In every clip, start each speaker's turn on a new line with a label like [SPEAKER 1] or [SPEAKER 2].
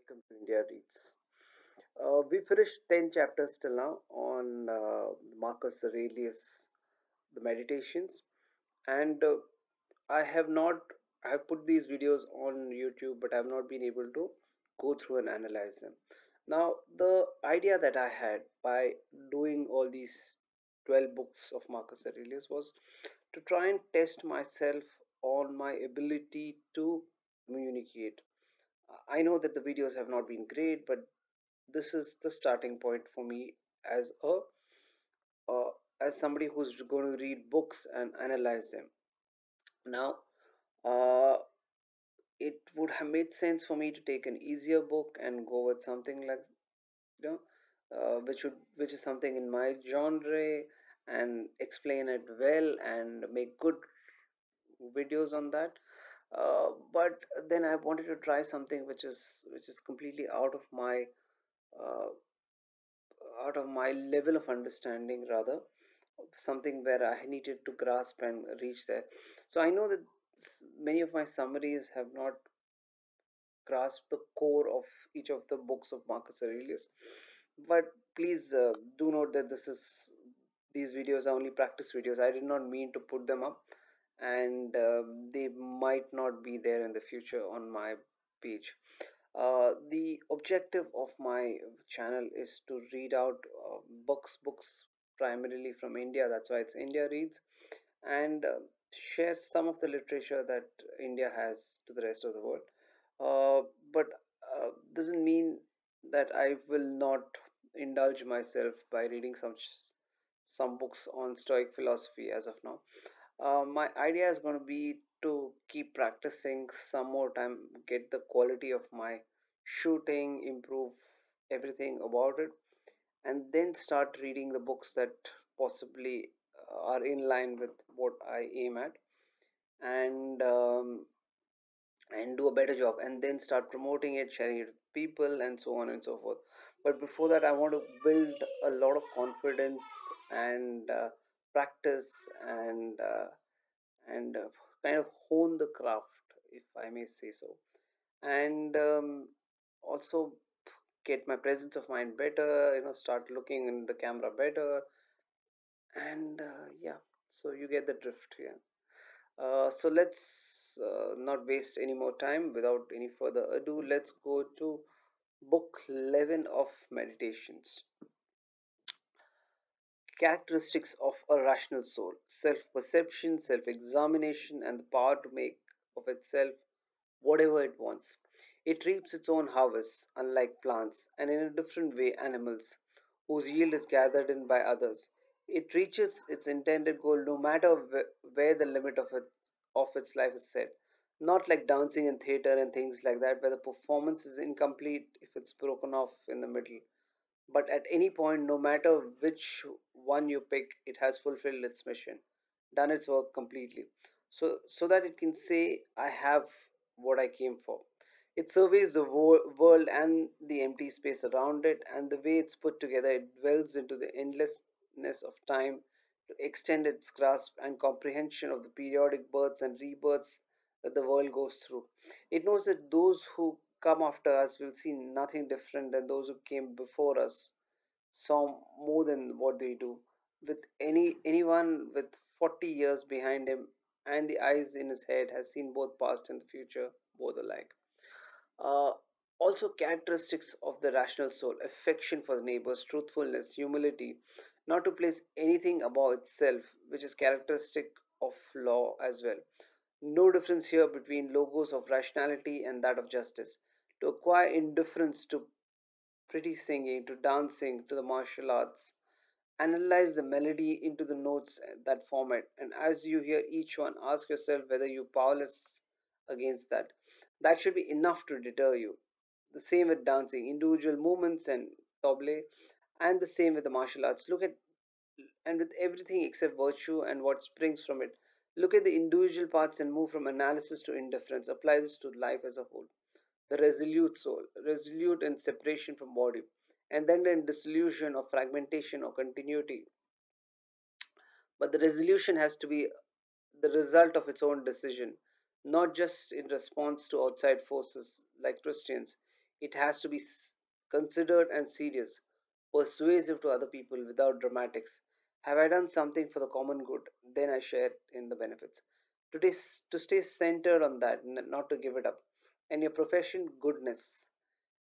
[SPEAKER 1] welcome to India Reads. We finished 10 chapters till now on Marcus Aurelius, the Meditations, and I have not, I have put these videos on YouTube, but I have not been able to go through and analyze them. Now, the idea that I had by doing all these 12 books of Marcus Aurelius was to try and test myself on my ability to communicate. I know that the videos have not been great, but this is the starting point for me as a uh, as somebody who's going to read books and analyze them. Now, uh, it would have made sense for me to take an easier book and go with something like you know, which is something in my genre and explain it well and make good videos on that. But then I wanted to try something which is completely uh, out of my level of understanding, rather something where I needed to grasp and reach there. So I know that many of my summaries have not grasped the core of each of the books of Marcus Aurelius, but please do note that these videos are only practice videos. I did not mean to put them up, and they might not be there in the future on my page. The objective of my channel is to read out books primarily from India. That's why it's India Reads, and share some of the literature that India has to the rest of the world. But doesn't mean that I will not indulge myself by reading some books on Stoic philosophy as of now. My idea is going to be to keep practicing some more time, get the quality of my shooting, improve everything about it, and then start reading the books that possibly are in line with what I aim at, and do a better job, and then start promoting it, sharing it with people, and so on and so forth. But before that, I want to build a lot of confidence and practice and kind of hone the craft, if I may say so, and also get my presence of mind better. Start looking in the camera better, and yeah. So you get the drift here. So let's not waste any more time. Without any further ado, let's go to book 11 of Meditations. Characteristics of a rational soul: self perception, self examination, and the power to make of itself whatever it wants. It reaps its own harvests, unlike plants, and in a different way, animals, whose yield is gathered in by others. It reaches its intended goal no matter where the limit of its life is set. Not like dancing in theater and things like that, where the performance is incomplete if it's broken off in the middle. But at any point, no matter which one you pick, it has fulfilled its mission, done its work completely, so that it can say, I have what I came for. It surveys the world and the empty space around it, and the way it's put together, it dwells into the endlessness of time to extend its grasp and comprehension of the periodic births and rebirths that the world goes through. It knows that those who come after us will see nothing different than those who came before us saw more than what they do. With anyone with 40 years behind him and the eyes in his head has seen both past and the future, both alike. Uh, Also, characteristics of the rational soul: affection for the neighbors, truthfulness, humility, not to place anything above itself, which is characteristic of law as well. No difference here between logos of rationality and that of justice. To acquire indifference to pretty singing, to dancing, to the martial arts, analyze the melody into the notes that form it, and as you hear each one, ask yourself whether you're powerless against that. That should be enough to deter you. The same with dancing, individual movements and table, and the same with the martial arts. Look at and with everything except virtue and what springs from it. Look at the individual parts and move from analysis to indifference. Apply this to life as a whole. The resolute soul, resolute in separation from body, and then in dissolution or fragmentation or continuity. But the resolution has to be the result of its own decision, not just in response to outside forces like Christians. It has to be considered and serious, persuasive to other people without dramatics. Have I done something for the common good? Then I share in the benefits. To stay centered on that, not to give it up. And your profession, goodness.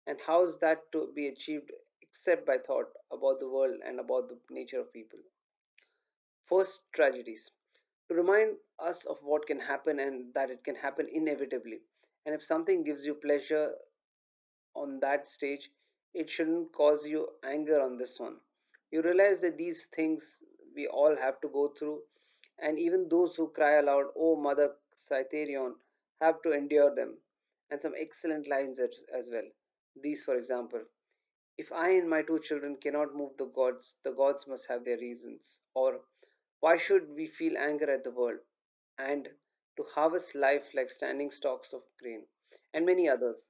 [SPEAKER 1] And how is that to be achieved except by thought about the world and about the nature of people? First, tragedies. To remind us of what can happen and that it can happen inevitably. And if something gives you pleasure on that stage, it shouldn't cause you anger on this one. You realize that these things we all have to go through, and even those who cry aloud, "Oh, Mother Cytherion," have to endure them. And some excellent lines as well. These, for example, if I and my two children cannot move the gods must have their reasons. Or, why should we feel anger at the world? And to harvest life like standing stalks of grain. And many others.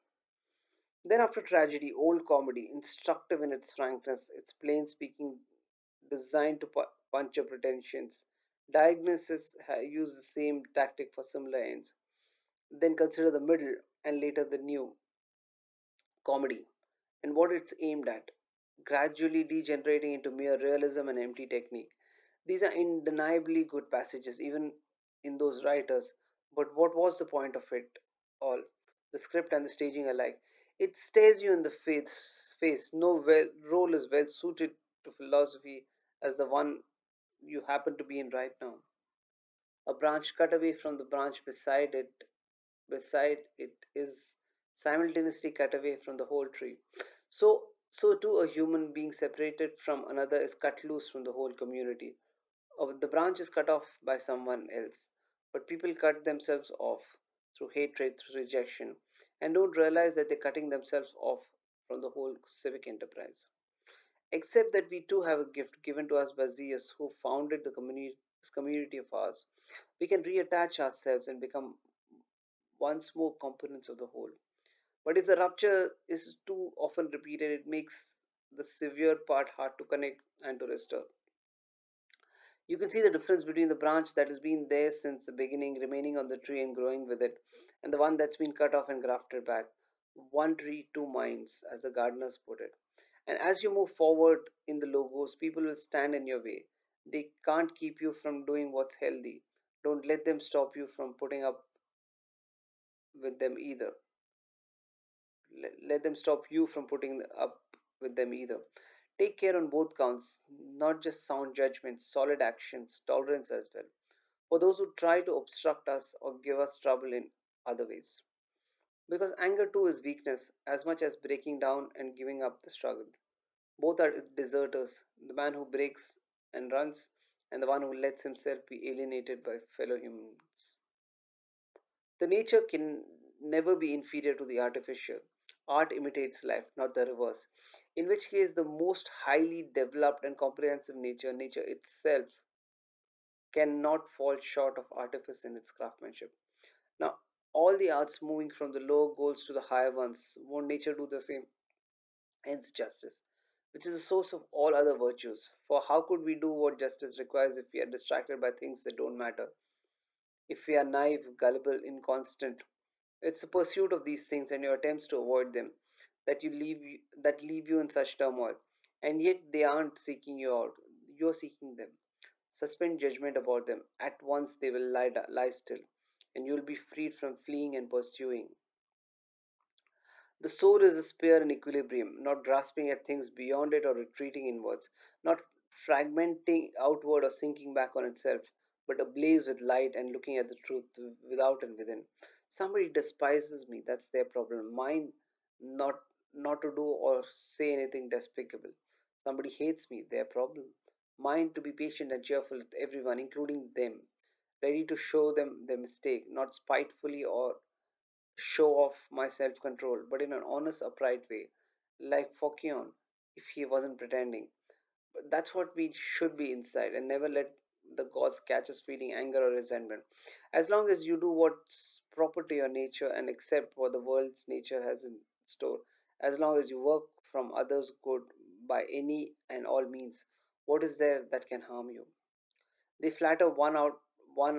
[SPEAKER 1] Then, after tragedy, old comedy, instructive in its frankness, its plain speaking, designed to puncture pretensions. Diagnosis use the same tactic for similar ends. Then consider the middle and later the new comedy and what it's aimed at, gradually degenerating into mere realism and empty technique. These are undeniably good passages, even in those writers. But what was the point of it all? The script and the staging alike. It stares you in the face. No role is well suited to philosophy as the one you happen to be in right now. A branch cut away from the branch beside it is simultaneously cut away from the whole tree. So too a human being separated from another is cut loose from the whole community. The branch is cut off by someone else, but people cut themselves off through hatred, through rejection, and don't realize that they're cutting themselves off from the whole civic enterprise. Except that we too have a gift given to us by Zeus, who founded this community of ours. We can reattach ourselves and become once more components of the whole. But if the rupture is too often repeated, it makes the severe part hard to connect and to restore. You can see the difference between the branch that has been there since the beginning, remaining on the tree and growing with it, and the one that's been cut off and grafted back. One tree, two minds, as the gardeners put it. And as you move forward in the logos, people will stand in your way. They can't keep you from doing what's healthy. Don't let them stop you from putting up with them either. Let them stop you from putting up with them either. Take care on both counts, not just sound judgments, solid actions, tolerance as well. For those who try to obstruct us or give us trouble in other ways. Because anger too is weakness as much as breaking down and giving up the struggle. Both are deserters, the man who breaks and runs, and the one who lets himself be alienated by fellow humans. The nature can never be inferior to the artificial. Art imitates life, not the reverse. In which case, the most highly developed and comprehensive nature itself, cannot fall short of artifice in its craftsmanship. Now, all the arts moving from the lower goals to the higher ones, won't nature do the same? Hence, justice, which is the source of all other virtues. For how could we do what justice requires if we are distracted by things that don't matter? If we are naive, gullible, inconstant, it's the pursuit of these things and your attempts to avoid them that leave you in such turmoil. And yet they aren't seeking you out. You're seeking them. Suspend judgment about them. At once they will lie still, and you'll be freed from fleeing and pursuing. The soul is a sphere in equilibrium, not grasping at things beyond it or retreating inwards, not fragmenting outward or sinking back on itself, but ablaze with light and looking at the truth without and within. Somebody despises me, that's their problem. Mine, not not to do or say anything despicable. Somebody hates me, their problem. Mine to be patient and cheerful with everyone, including them, ready to show them their mistake, not spitefully or show off my self control, but in an honest, upright way, like Phocion, if he wasn't pretending. But that's what we should be inside, and never let the gods catch us feeling anger or resentment. As long as you do what's proper to your nature and accept what the world's nature has in store, as long as you work from others' good by any and all means, what is there that can harm you? They flatter one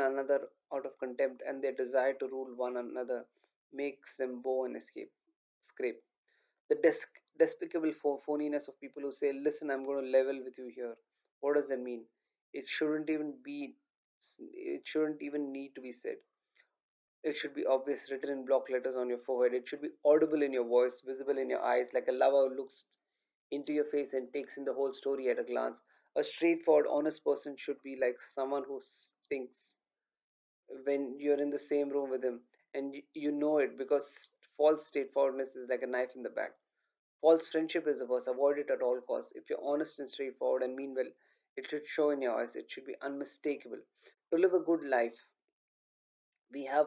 [SPEAKER 1] another out of contempt, and their desire to rule one another makes them bow and escape scrape. The despicable phoniness of people who say, "Listen, I'm going to level with you here." What does that mean? It shouldn't even be. It shouldn't even need to be said. It should be obvious, written in block letters on your forehead. It should be audible in your voice, visible in your eyes, like a lover who looks into your face and takes in the whole story at a glance. A straightforward, honest person should be like someone who thinks when you're in the same room with him, and you know it, because false straightforwardness is like a knife in the back. False friendship is the worst. Avoid it at all costs. If you're honest and straightforward and mean well, it should show in your eyes. It should be unmistakable. To live a good life, we have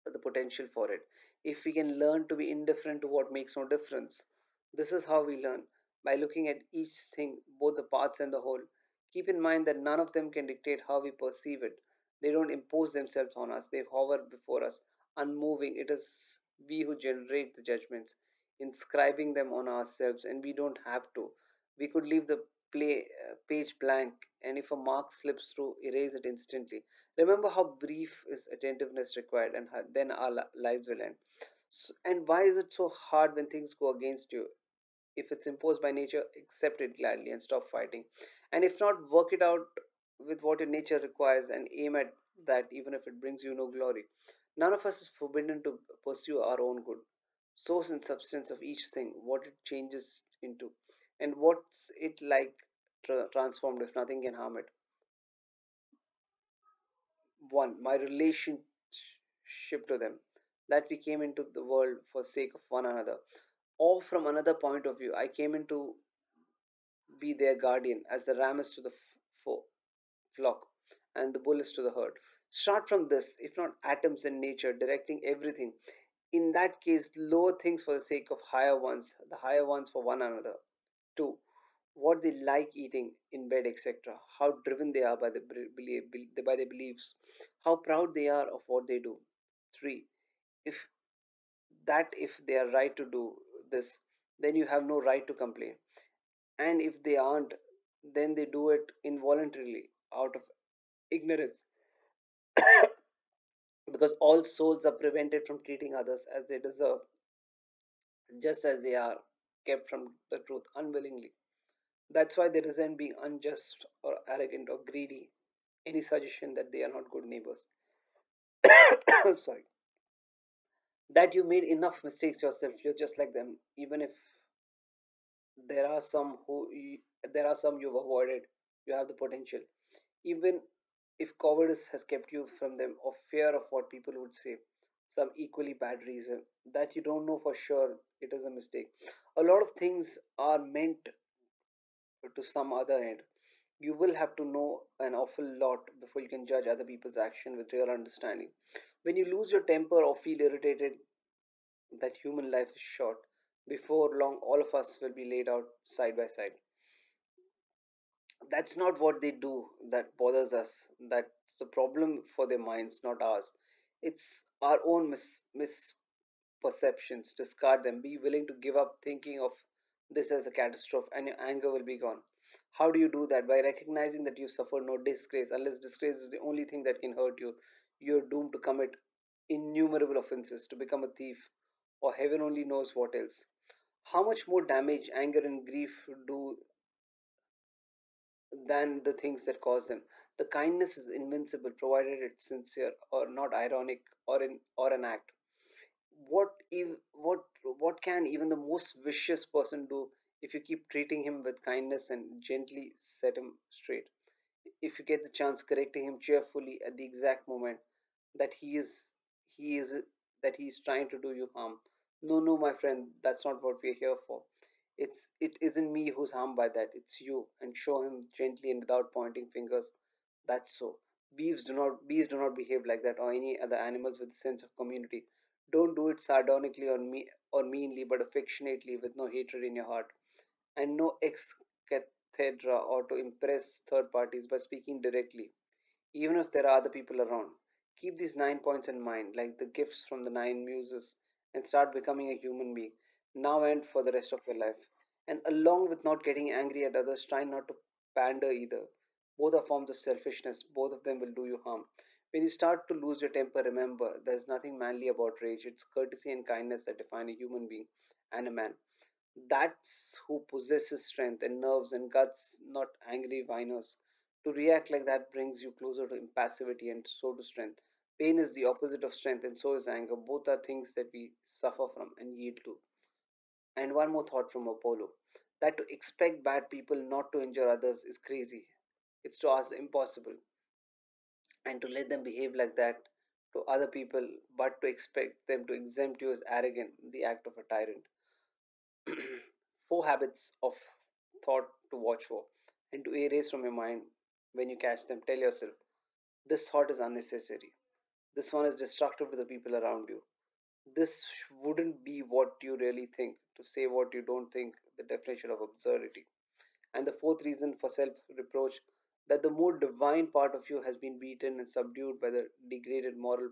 [SPEAKER 1] the potential for it. If we can learn to be indifferent to what makes no difference, this is how we learn, by looking at each thing, both the parts and the whole. Keep in mind that none of them can dictate how we perceive it. They don't impose themselves on us, they hover before us, unmoving. It is we who generate the judgments, inscribing them on ourselves, and we don't have to. We could leave the page blank, and if a mark slips through, erase it instantly. Remember how brief is attentiveness required, and then our lives will end. And why is it so hard when things go against you? If it's imposed by nature, accept it gladly and stop fighting. And if not, work it out with what your nature requires and aim at that, even if it brings you no glory. None of us is forbidden to pursue our own good. Source and substance of each thing, what it changes into, and what's it like transformed if nothing can harm it. One, my relationship to them, that we came into the world for sake of one another, or from another point of view, I came into be their guardian, as the ram is to the flock and the bull is to the herd. Start from this, if not atoms in nature directing everything. In that case, lower things for the sake of higher ones, the higher ones for one another. 2. What they like eating in bed, etc. How driven they are by, by their beliefs. How proud they are of what they do. 3. If if they are right to do this, then you have no right to complain. And if they aren't, then they do it involuntarily out of ignorance, because all souls are prevented from treating others as they deserve, just as they are kept from the truth unwillingly. That's why they resent being unjust or arrogant or greedy, any suggestion that they are not good neighbors. Sorry. That you made enough mistakes yourself, you're just like them. Even if there are some there are some you've avoided, you have the potential. Even if cowardice has kept you from them, or fear of what people would say, some equally bad reason that you don't know for sure, it is a mistake. A lot of things are meant to some other end. You will have to know an awful lot before you can judge other people's action with real understanding. When you lose your temper or feel irritated that human life is short, before long all of us will be laid out side by side. That's not what they do that bothers us. That's the problem for their minds, not ours. It's our own misperceptions. Discard them. Be willing to give up thinking of this as a catastrophe, and your anger will be gone. How do you do that? By recognizing that you suffered no disgrace. Unless disgrace is the only thing that can hurt you, you're doomed to commit innumerable offenses, to become a thief, or heaven only knows what else. How much more damage anger and grief do than the things that cause them. The kindness is invincible, provided it's sincere or not ironic, or an act. What can even the most vicious person do if you keep treating him with kindness and gently set him straight? If you get the chance, correcting him cheerfully at the exact moment that he is that he is trying to do you harm. No, no, my friend, that's not what we're here for. It isn't me who's harmed by that, it's you. And show him gently and without pointing fingers. That's so. Bees do not behave like that, or any other animals with a sense of community. Don't do it sardonically or meanly, but affectionately, with no hatred in your heart, and no ex cathedra, or to impress third parties by speaking directly, even if there are other people around. Keep these 9 points in mind, like the gifts from the nine muses, and start becoming a human being, now and for the rest of your life. And along with not getting angry at others, try not to pander either. Both are forms of selfishness, both of them will do you harm. When you start to lose your temper, remember there's nothing manly about rage. It's courtesy and kindness that define a human being and a man. That's who possesses strength and nerves and guts, not angry whiners. To react like that brings you closer to impassivity and so to strength. Pain is the opposite of strength, and so is anger. Both are things that we suffer from and yield to. And one more thought from Apollo, that to expect bad people not to injure others is crazy. It's to ask the impossible, and to let them behave like that to other people, but to expect them to exempt you as arrogant, the act of a tyrant. Four habits of thought to watch for and to erase from your mind when you catch them. Tell yourself, this thought is unnecessary. This one is destructive to the people around you. This wouldn't be what you really think. To say what you don't think, the definition of absurdity. And the fourth reason for self reproach, that the more divine part of you has been beaten and subdued by the degraded mortal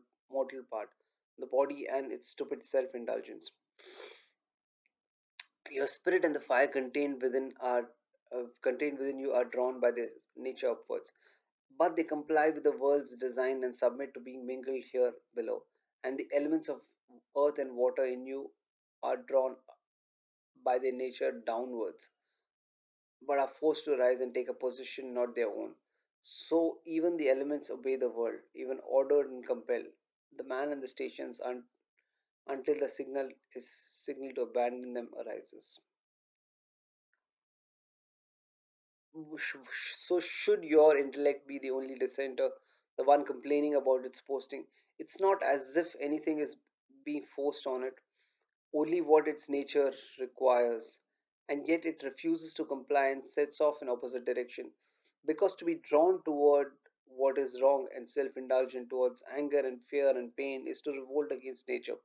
[SPEAKER 1] part, the body and its stupid self indulgence. Your spirit and the fire contained within you are drawn by their nature upwards, but they comply with the world's design and submit to being mingled here below. And the elements of earth and water in you are drawn by their nature downwards, but are forced to rise and take a position not their own. So even the elements obey the world, even ordered and compelled. The man and the stations until the signal to abandon them arises. So should your intellect be the only dissenter, the one complaining about its posting? It's not as if anything is being forced on it, only what its nature requires, and yet it refuses to comply and sets off in opposite direction. Because to be drawn toward what is wrong and self-indulgent towards anger and fear and pain is to revolt against nature.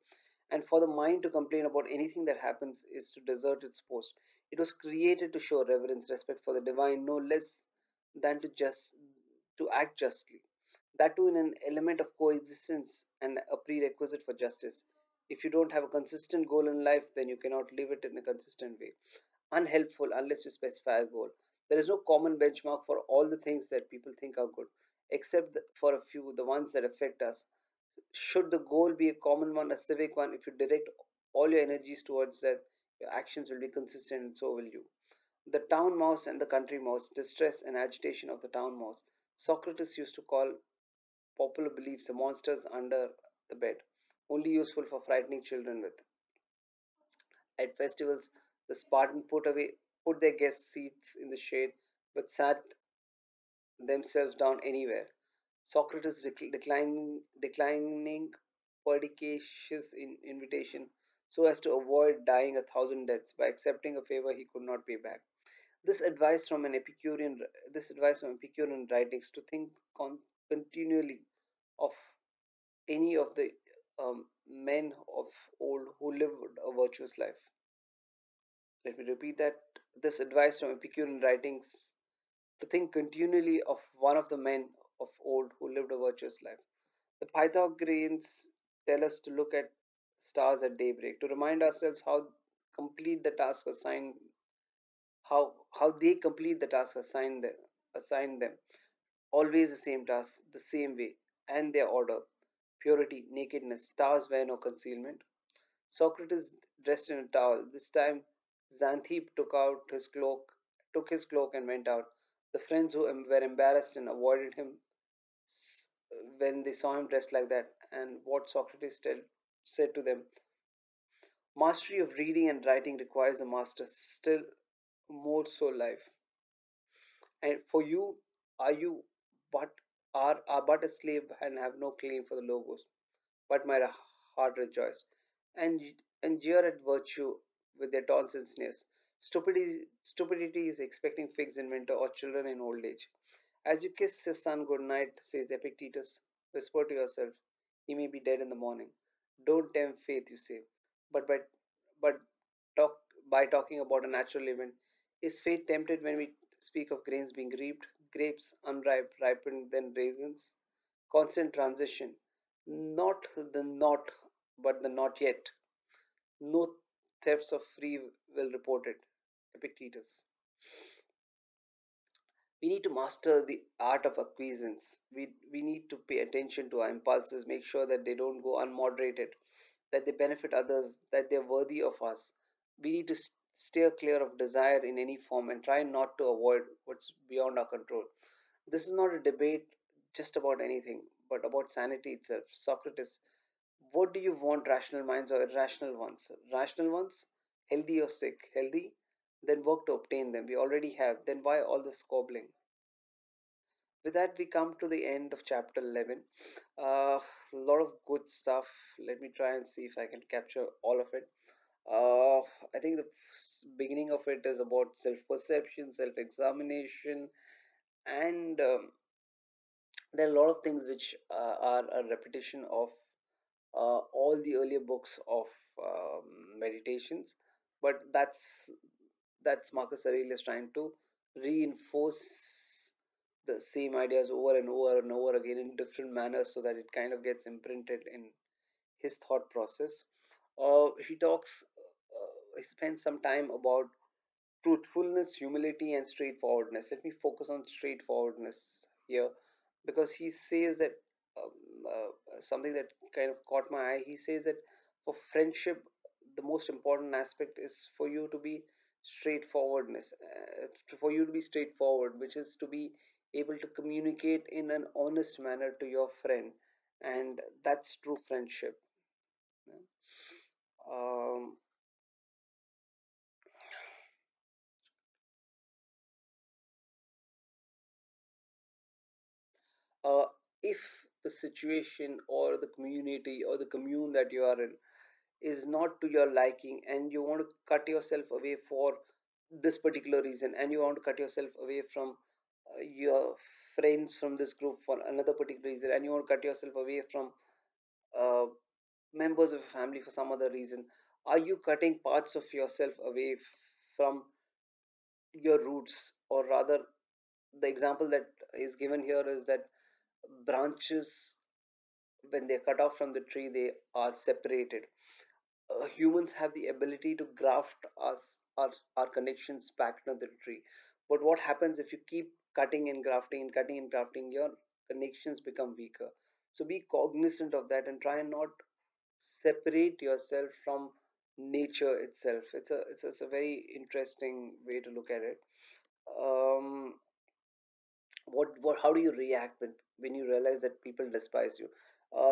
[SPEAKER 1] And for the mind to complain about anything that happens is to desert its post. It was created to show reverence, respect for the divine, no less than to act justly. That too in an element of coexistence and a prerequisite for justice. If you don't have a consistent goal in life, then you cannot live it in a consistent way. Unhelpful unless you specify a goal. There is no common benchmark for all the things that people think are good, except for a few, the ones that affect us. Should the goal be a common one, a civic one, if you direct all your energies towards that, your actions will be consistent and so will you. The town mouse and the country mouse, distress and agitation of the town mouse. Socrates used to call popular beliefs the monsters under the bed, only useful for frightening children with. At festivals, the Spartans put their guest seats in the shade, but sat themselves down anywhere. Socrates declining perdicacious invitation so as to avoid dying a thousand deaths by accepting a favor he could not pay back. This advice from Epicurean writings to think continually of any of the men of old who lived a virtuous life. Let me repeat that. This advice from Epicurean writings to think continually of one of the men of old who lived a virtuous life. The Pythagoreans tell us to look at stars at daybreak, to remind ourselves complete the task assigned, how they complete the task assigned them. Always the same task, the same way, and their order. Purity, nakedness, stars wear no concealment. Socrates dressed in a towel. This time Xanthippe took his cloak and went out. The friends who were embarrassed and avoided him s- when they saw him dressed like that, and what said to them, mastery of reading and writing requires a master, still more so life. And for you, are you but are but a slave and have no claim for the logos, but my heart rejoice, and jeer at virtue with their taunts and sneers. Stupidity is expecting figs in winter or children in old age. As you kiss your son good night, says Epictetus, whisper to yourself, he may be dead in the morning. Don't tempt fate, you say. But but talk by talking about a natural event, is fate tempted when we speak of grains being reaped, grapes unripe, ripened, then raisins? Constant transition. Not the not, but the not yet. No thefts of free will reported. Epictetus. We need to master the art of acquiescence. We need to pay attention to our impulses, make sure that they don't go unmoderated, that they benefit others, that they're worthy of us. We need to steer clear of desire in any form, and try not to avoid what's beyond our control. This is not a debate just about anything, but about sanity itself. Socrates, what do you want, rational minds or irrational ones? Rational ones, healthy or sick? Healthy? Then work to obtain them. We already have. Then why all the squabbling? With that, we come to the end of chapter 11. A lot of good stuff. Let me try and see if I can capture all of it. Uh, I think the beginning of it is about self perception, self examination, and there are a lot of things which are a repetition of all the earlier books of meditations, but that's Marcus Aurelius trying to reinforce the same ideas over and over and over again in different manners so that it kind of gets imprinted in his thought process. He spends some time about truthfulness, humility, and straightforwardness. Let me focus on straightforwardness here because he says that something that kind of caught my eye. He says that for friendship, the most important aspect is for you to be for you to be straightforward, which is to be able to communicate in an honest manner to your friend, and that's true friendship. Yeah. Um, uh, if the situation or the community or the commune that you are in is not to your liking and you want to cut yourself away for this particular reason, and you want to cut yourself away from your friends from this group for another particular reason, and you want to cut yourself away from uh, members of your family for some other reason, are you cutting parts of yourself away from your roots? Or rather, the example that is given here is that branches, when they're cut off from the tree, they are separated. Humans have the ability to graft our connections back to the tree. But what happens if you keep cutting and grafting and cutting and grafting? Your connections become weaker. So be cognizant of that and try and not separate yourself from nature itself. It's a very interesting way to look at it. Um, what how do you react when you realize that people despise you?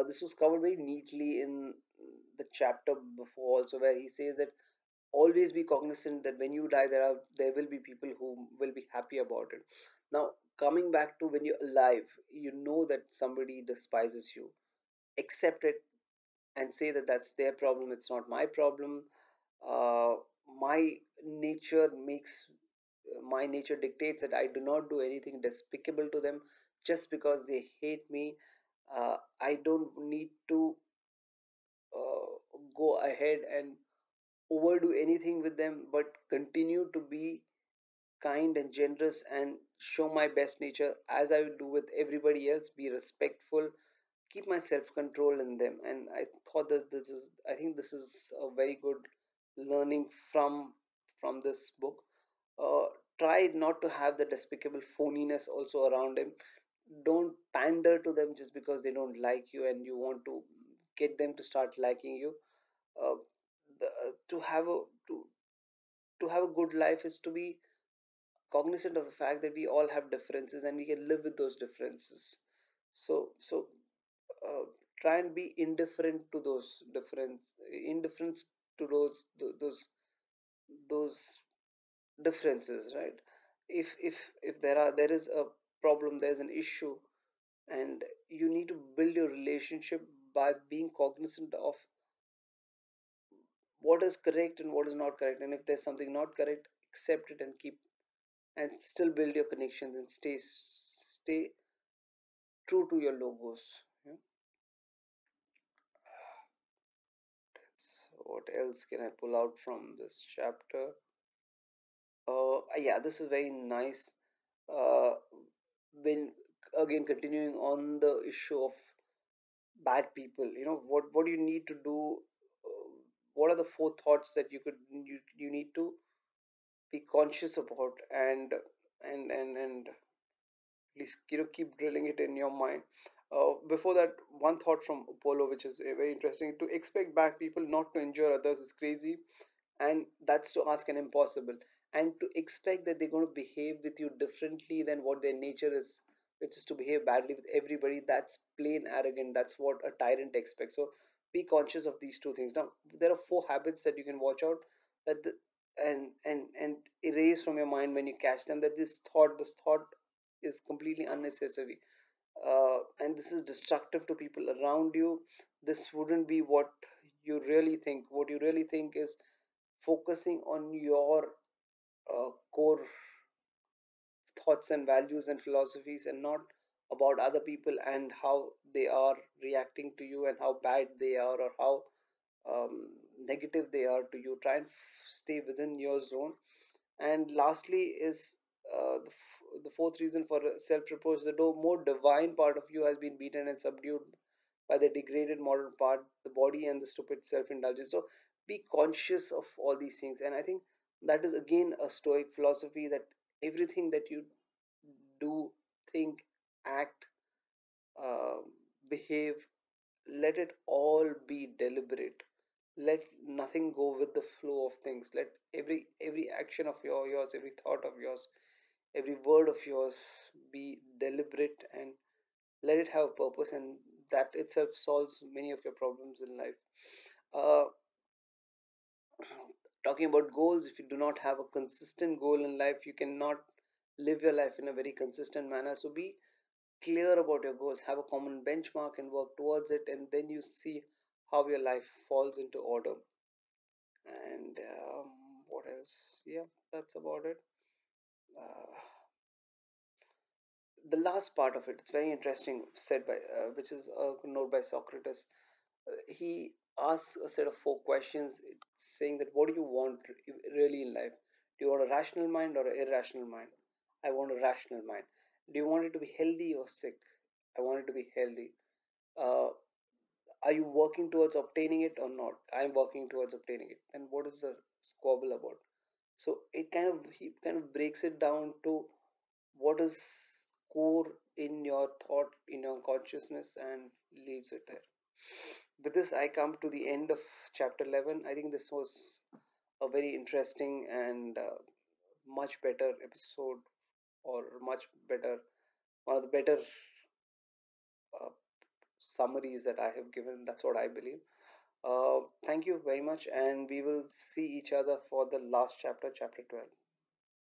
[SPEAKER 1] This was covered very neatly in the chapter before also, where he says that always be cognizant that when you die there will be people who will be happy about it. Now, coming back to when you're alive, you know that somebody despises you. Accept it and say that that's their problem, it's not my problem. uh, my nature makes my nature dictates that I do not do anything despicable to them just because they hate me. I don't need to go ahead and overdo anything with them, but continue to be kind and generous and show my best nature as I would do with everybody else. Be respectful, keep my self control in them. And I think this is a very good learning from this book. uh, Try not to have the despicable phoniness also around him. Don't pander to them just because they don't like you and you want to get them to start liking you. uh, to have a to have a good life is to be cognizant of the fact that we all have differences and we can live with those differences. So uh, try and be indifferent to those indifference to those differences, right? If there is a problem, there's an issue, and you need to build your relationship by being cognizant of what is correct and what is not correct. And if there's something not correct, accept it and keep and still build your connections and stay true to your logos. Yeah? So what else can I pull out from this chapter? Yeah, this is very nice. Uh, when again continuing on the issue of bad people, what do you need to do? What are the four thoughts that you need to be conscious about, and please keep drilling it in your mind. Before that, one thought from Apollo, which is very interesting: to expect bad people not to injure others is crazy. and that's to ask an impossible, and to expect that they're going to behave with you differently than what their nature is, which is to behave badly with everybody. That's plain arrogant. That's what a tyrant expects. So be conscious of these two things. Now there are four habits that you can watch out, that and erase from your mind when you catch them, that this thought is completely unnecessary, and this is destructive to people around you. This wouldn't be what you really think. What you really think is focusing on your core thoughts and values and philosophies, and not about other people and how they are reacting to you and how bad they are, or how negative they are to you. Try and stay within your zone. And lastly is the fourth reason for self-reproach: the more divine part of you has been beaten and subdued by the degraded modern part, the body, and the stupid self-indulgence. So be conscious of all these things, and I think that is again a stoic philosophy, that everything that you do, think, act, uh, behave, let it all be deliberate. Let nothing go with the flow of things. Let every action of yours, every thought of yours, every word of yours be deliberate, and let it have a purpose, and that itself solves many of your problems in life. uh, Talking about goals, if you do not have a consistent goal in life, you cannot live your life in a very consistent manner. So be clear about your goals, have a common benchmark and work towards it, and then you see how your life falls into order. And what else? Yeah, that's about it. uh, the last part of it, it's very interesting, said by which is a note by Socrates. He asks a set of four questions, saying that what do you want really in life? Do you want a rational mind or an irrational mind? I want a rational mind. Do you want it to be healthy or sick? I want it to be healthy. uh, are you working towards obtaining it or not? I'm working towards obtaining it. And what is the squabble about? So it kind of, he kind of breaks it down to what is core in your thought, in your consciousness, and leaves it there. With this, I come to the end of chapter 11. I think this was a very interesting and much better episode, or much better, one of the better uh, summaries that I have given. That's what I believe. Thank you very much, and we will see each other for the last chapter, chapter 12.